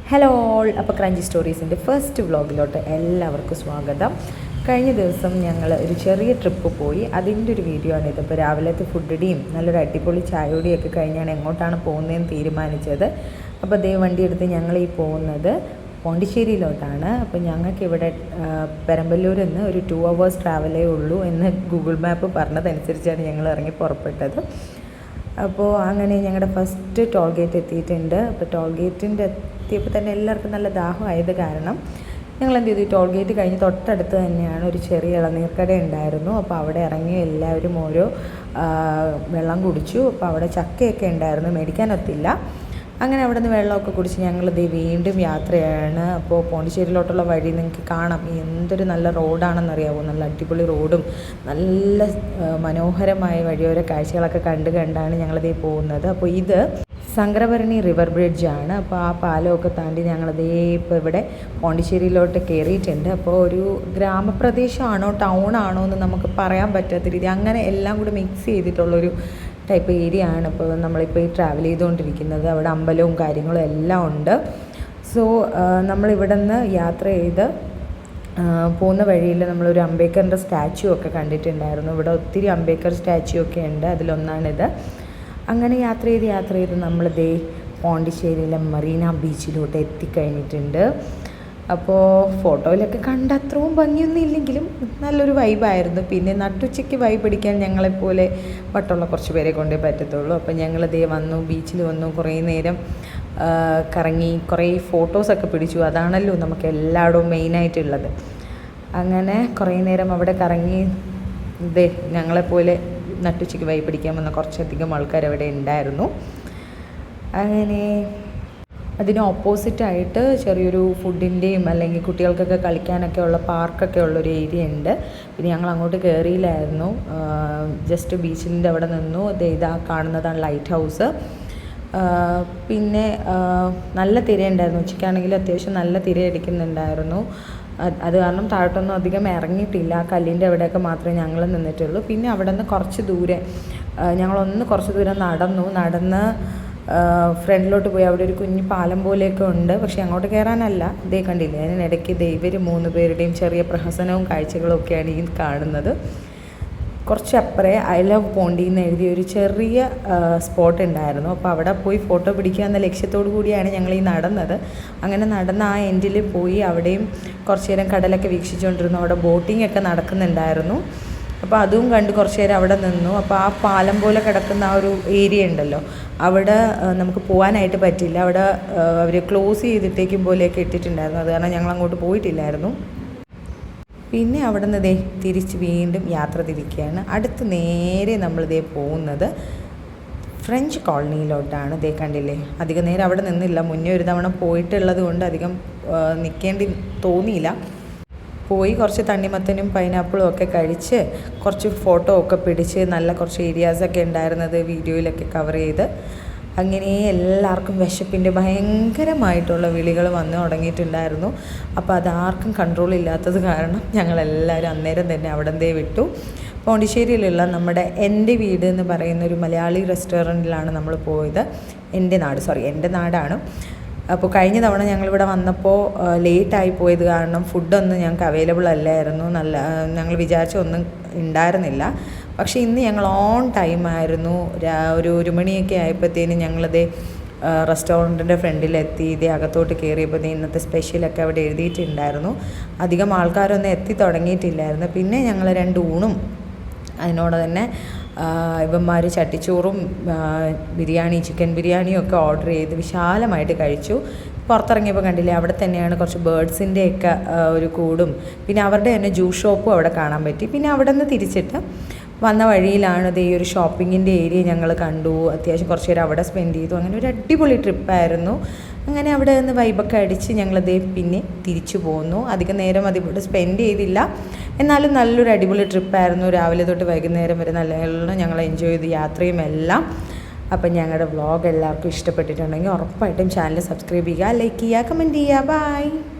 Hello all, അപ്പോൾ crunchy സ്റ്റോറീസിൻ്റെ first വ്ളോഗിലോട്ട് എല്ലാവർക്കും സ്വാഗതം. കഴിഞ്ഞ ദിവസം ഞങ്ങൾ ഒരു ചെറിയ ട്രിപ്പ് പോയി, അതിൻ്റെ ഒരു വീഡിയോ ആണ് ഇത്. ഇപ്പോൾ രാവിലത്തെ ഫുഡിൻ്റെയും നല്ലൊരു അടിപൊളി ചായയോടെയൊക്കെ കഴിഞ്ഞാണ് എങ്ങോട്ടാണ് പോകുന്നതെന്ന് തീരുമാനിച്ചത്. അപ്പോൾ അതേ വണ്ടി എടുത്ത് ഞങ്ങൾ ഈ പോകുന്നത് പോണ്ടിച്ചേരിയിലോട്ടാണ്. അപ്പോൾ ഞങ്ങൾക്കിവിടെ പെരമ്പല്ലൂരിൽ നിന്ന് ഒരു 2 hours ട്രാവലേ ഉള്ളൂ എന്ന് ഗൂഗിൾ മാപ്പ് പറഞ്ഞതനുസരിച്ചാണ് ഞങ്ങൾ ഇറങ്ങി പുറപ്പെട്ടത്. അപ്പോൾ അങ്ങനെ ഞങ്ങളുടെ ഫസ്റ്റ് ടോൾ ഗേറ്റ് എത്തിയിട്ടുണ്ട്. അപ്പോൾ ടോൾ ഗേറ്റിൻ്റെ എത്തിയപ്പോൾ തന്നെ എല്ലാവർക്കും നല്ല ദാഹമായത് കാരണം ഞങ്ങൾ എന്ത് ചെയ്തു, ടോൾ ഗേറ്റ് കഴിഞ്ഞ് തൊട്ടടുത്ത് തന്നെയാണ് ഒരു ചെറിയ ഇളനീർക്കട ഉണ്ടായിരുന്നു. അപ്പോൾ അവിടെ ഇറങ്ങി എല്ലാവരും ഓരോ വെള്ളം കുടിച്ചു. അപ്പോൾ അവിടെ ചക്കയൊക്കെ ഉണ്ടായിരുന്നു, മേടിക്കാനൊത്തില്ല. അങ്ങനെ അവിടെ നിന്ന് വെള്ളമൊക്കെ കുടിച്ച് ഞങ്ങളിത് വീണ്ടും യാത്രയാണ്. അപ്പോൾ പോണ്ടിച്ചേരിയിലോട്ടുള്ള വഴി നിങ്ങൾക്ക് കാണാം, എന്തൊരു നല്ല റോഡാണെന്നറിയാമോ. നല്ല അടിപൊളി റോഡും നല്ല മനോഹരമായ വഴിയോര കാഴ്ചകളൊക്കെ കണ്ടാണ് ഞങ്ങളിതേ പോകുന്നത്. അപ്പോൾ ഇത് ശങ്കരഭരണി റിവർ ബ്രിഡ്ജാണ്. അപ്പോൾ ആ പാലമൊക്കെ താണ്ടി ഞങ്ങളിതേ ഇപ്പോൾ ഇവിടെ പോണ്ടിച്ചേരിയിലോട്ട് കയറിയിട്ടുണ്ട്. അപ്പോൾ ഒരു ഗ്രാമപ്രദേശമാണോ ടൗൺ ആണോ എന്ന് നമുക്ക് പറയാൻ പറ്റാത്ത രീതി, അങ്ങനെ എല്ലാം കൂടി മിക്സ് ചെയ്തിട്ടുള്ളൊരു ടൈപ്പ് ഏരിയ ആണ് ഇപ്പോൾ നമ്മളിപ്പോൾ ഈ ട്രാവൽ ചെയ്തുകൊണ്ടിരിക്കുന്നത്. അവിടെ അമ്പലവും കാര്യങ്ങളും എല്ലാം ഉണ്ട്. സോ നമ്മളിവിടെ നിന്ന് യാത്ര ചെയ്ത് പോകുന്ന വഴിയിൽ നമ്മളൊരു അംബേദ്കറിൻ്റെ സ്റ്റാച്യു ഒക്കെ കണ്ടിട്ടുണ്ടായിരുന്നു. ഇവിടെ ഒത്തിരി അംബേദ്കർ സ്റ്റാച്യു ഒക്കെ ഉണ്ട്, അതിലൊന്നാണിത്. അങ്ങനെ യാത്ര ചെയ്ത് നമ്മൾ ദേ പോണ്ടിച്ചേരിയിലെ മറീന ബീച്ചിലോട്ട് എത്തിക്കഴിഞ്ഞിട്ടുണ്ട്. അപ്പോൾ ഫോട്ടോയിലൊക്കെ കണ്ട അത്രയും ഭംഗിയൊന്നും ഇല്ലെങ്കിലും നല്ലൊരു വൈബായിരുന്നു. പിന്നെ നട്ടുച്ചയ്ക്ക് വൈബ് അടിക്കാൻ ഞങ്ങളെപ്പോലെ വട്ടമുള്ള കുറച്ച് പേരെ കൊണ്ടേ പറ്റത്തുള്ളൂ. അപ്പോൾ ഞങ്ങളിതേ വന്നു, ബീച്ചിൽ വന്നു, കുറേ നേരം കറങ്ങി, കുറേ ഫോട്ടോസൊക്കെ പിടിച്ചു. അതാണല്ലോ നമുക്ക് എല്ലായിടവും മെയിനായിട്ടുള്ളത്. അങ്ങനെ കുറേ നേരം അവിടെ കറങ്ങി ഇതേ ഞങ്ങളെപ്പോലെ നട്ടുച്ചയ്ക്ക് വൈബ് അടിക്കാൻ വന്ന കുറച്ചധികം ആൾക്കാർ അവിടെ ഉണ്ടായിരുന്നു. അങ്ങനെ അതിന് ഓപ്പോസിറ്റായിട്ട് ചെറിയൊരു ഫുഡിൻ്റെയും അല്ലെങ്കിൽ കുട്ടികൾക്കൊക്കെ കളിക്കാനൊക്കെ ഉള്ള പാർക്കൊക്കെ ഉള്ളൊരു ഏരിയ ഉണ്ട്. പിന്നെ ഞങ്ങൾ അങ്ങോട്ട് കയറിയില്ലായിരുന്നു, ജസ്റ്റ് ബീച്ചിൻ്റെ അവിടെ നിന്നു. ഇതാ കാണുന്നതാണ് ലൈറ്റ് ഹൗസ്. പിന്നെ നല്ല തിരയുണ്ടായിരുന്നു, ഉച്ചയ്ക്കാണെങ്കിൽ അത്യാവശ്യം നല്ല തിര അടിക്കുന്നുണ്ടായിരുന്നു. അത് കാരണം താഴോട്ടൊന്നും അധികം ഇറങ്ങിയിട്ടില്ല, കല്ലിൻ്റെ അവിടെയൊക്കെ മാത്രമേ ഞങ്ങൾ നിന്നിട്ടുള്ളൂ. പിന്നെ അവിടെ നിന്ന് കുറച്ച് ദൂരം നടന്ന് ഫ്രണ്ടിലോട്ട് പോയി അവിടെ ഒരു കുഞ്ഞു പാലം പോലെയൊക്കെ ഉണ്ട്. പക്ഷേ അങ്ങോട്ട് കയറാനല്ല, ഇതേ കണ്ടില്ലേ, അതിനിടയ്ക്ക് ഇവർ 3 പേരുടെയും ചെറിയ പ്രഹസനവും കാഴ്ചകളും ഒക്കെയാണ് ഈ കാണുന്നത്. കുറച്ചപ്പുറേ ഐ ലവ് പോണ്ടി എന്ന് എഴുതിയ ഒരു ചെറിയ സ്പോട്ട് ഉണ്ടായിരുന്നു. അപ്പോൾ അവിടെ പോയി ഫോട്ടോ പിടിക്കുക എന്ന ലക്ഷ്യത്തോടു കൂടിയാണ് ഞങ്ങൾ ഈ നടന്നത്. അങ്ങനെ നടന്ന ആ എൻഡിൽ പോയി അവിടെയും കുറച്ച് നേരം കടലൊക്കെ വീക്ഷിച്ചുകൊണ്ടിരുന്നു. അവിടെ ബോട്ടിംഗ് ഒക്കെ നടക്കുന്നുണ്ടായിരുന്നു. അപ്പോൾ അതും കണ്ട് കുറച്ച് നേരം അവിടെ നിന്നു. അപ്പോൾ ആ പാലം പോലെ കിടക്കുന്ന ആ ഒരു ഏരിയ ഉണ്ടല്ലോ, അവിടെ നമുക്ക് പോകാനായിട്ട് പറ്റില്ല. അവിടെ അവർ ക്ലോസ് ചെയ്തിട്ടേക്കും പോലെയൊക്കെ ഇട്ടിട്ടുണ്ടായിരുന്നു. അത് കാരണം ഞങ്ങൾ അങ്ങോട്ട് പോയിട്ടില്ലായിരുന്നു. പിന്നെ അവിടെ നിന്ന് തിരിച്ച് വീണ്ടും യാത്ര തിരിക്കുകയാണ്. അടുത്ത് നേരെ നമ്മളിതേ പോകുന്നത് ഫ്രഞ്ച് കോളനിയിലോട്ടാണ്. കണ്ടില്ലേ, അധികം നേരം അവിടെ നിന്നില്ല. മുന്നേ ഒരു തവണ പോയിട്ടുള്ളത് കൊണ്ട് അധികം നിൽക്കേണ്ടി തോന്നിയില്ല. പോയി കുറച്ച് തണ്ണിമത്തനും പൈനാപ്പിളും ഒക്കെ കഴിച്ച് കുറച്ച് ഫോട്ടോ ഒക്കെ പിടിച്ച് നല്ല കുറച്ച് ഏരിയാസൊക്കെ ഉണ്ടായിരുന്നത് വീഡിയോയിലൊക്കെ കവർ ചെയ്ത് അങ്ങനെ എല്ലാവർക്കും വിശപ്പിൻ്റെ ഭയങ്കരമായിട്ടുള്ള വിളികൾ വന്നു തുടങ്ങിയിട്ടുണ്ടായിരുന്നു. അപ്പോൾ അതാർക്കും കൺട്രോൾ ഇല്ലാത്തത് കാരണം ഞങ്ങളെല്ലാവരും അന്നേരം തന്നെ അവിടെ വിട്ടു. പോണ്ടിച്ചേരിയിലുള്ള നമ്മുടെ എൻ്റെ വീട് എന്ന് പറയുന്ന ഒരു മലയാളി റെസ്റ്റോറൻറ്റിലാണ് നമ്മൾ പോയത്. എൻ്റെ നാടാണ്. അപ്പോൾ കഴിഞ്ഞ തവണ ഞങ്ങളിവിടെ വന്നപ്പോൾ ലേറ്റായി പോയത് കാരണം ഫുഡൊന്നും ഞങ്ങൾക്ക് അവൈലബിൾ അല്ലായിരുന്നു. ഞങ്ങൾ വിചാരിച്ച ഒന്നും ഉണ്ടായിരുന്നില്ല. പക്ഷേ ഇന്ന് ഞങ്ങൾ ഓൺ ടൈമായിരുന്നു. ഒരു 1 മണിയൊക്കെ ആയപ്പോഴത്തേനും ഞങ്ങളത് റെസ്റ്റോറൻറ്റിൻ്റെ ഫ്രണ്ടിലെത്തി. അകത്തോട്ട് കയറിയപ്പോൾ ഇന്നത്തെ സ്പെഷ്യലൊക്കെ അവിടെ എഴുതിയിട്ടുണ്ടായിരുന്നു. അധികം ആൾക്കാരൊന്നും എത്തി തുടങ്ങിയിട്ടില്ലായിരുന്നു. പിന്നെ ഞങ്ങൾ 2 ഊണും അതിനോട് തന്നെ ഇവന്മാർ ചട്ടിച്ചോറും ചിക്കൻ ബിരിയാണിയും ഒക്കെ ഓർഡർ ചെയ്ത് വിശാലമായിട്ട് കഴിച്ചു. പുറത്തിറങ്ങിയപ്പോൾ കണ്ടില്ലേ, അവിടെ തന്നെയാണ് കുറച്ച് ബേർഡ്സിൻ്റെയൊക്കെ ഒരു കൂടും പിന്നെ അവരുടെ തന്നെ ജ്യൂസ് ഷോപ്പും അവിടെ കാണാൻ പറ്റി. പിന്നെ അവിടെ നിന്ന് തിരിച്ചിട്ട് വന്ന വഴിയിലാണ് ഈ ഒരു ഷോപ്പിങ്ങിൻ്റെ ഏരിയ ഞങ്ങൾ കണ്ടു. അത്യാവശ്യം കുറച്ച് നേരം അവിടെ സ്പെൻഡ് ചെയ്തു. അങ്ങനെ ഒരു അടിപൊളി ട്രിപ്പായിരുന്നു. അങ്ങനെ അവിടെ നിന്ന് വൈബൊക്കെ അടിച്ച് പിന്നെ തിരിച്ചു പോന്നു. അധികം നേരം അതിവിടെ സ്പെൻഡ് ചെയ്തില്ല, എന്നാലും നല്ലൊരു അടിപൊളി ട്രിപ്പായിരുന്നു. രാവിലെ തൊട്ട് വൈകുന്നേരം വരെ നല്ലോണം ഞങ്ങൾ എൻജോയ് ചെയ്തു യാത്രയും എല്ലാം. അപ്പം ഞങ്ങളുടെ വ്ളോഗ് എല്ലാവർക്കും ഇഷ്ടപ്പെട്ടിട്ടുണ്ടെങ്കിൽ ഉറപ്പായിട്ടും ചാനൽ സബ്സ്ക്രൈബ് ചെയ്യുക, ലൈക്ക് ചെയ്യുക, കമൻറ്റ് ചെയ്യുക. ബൈ.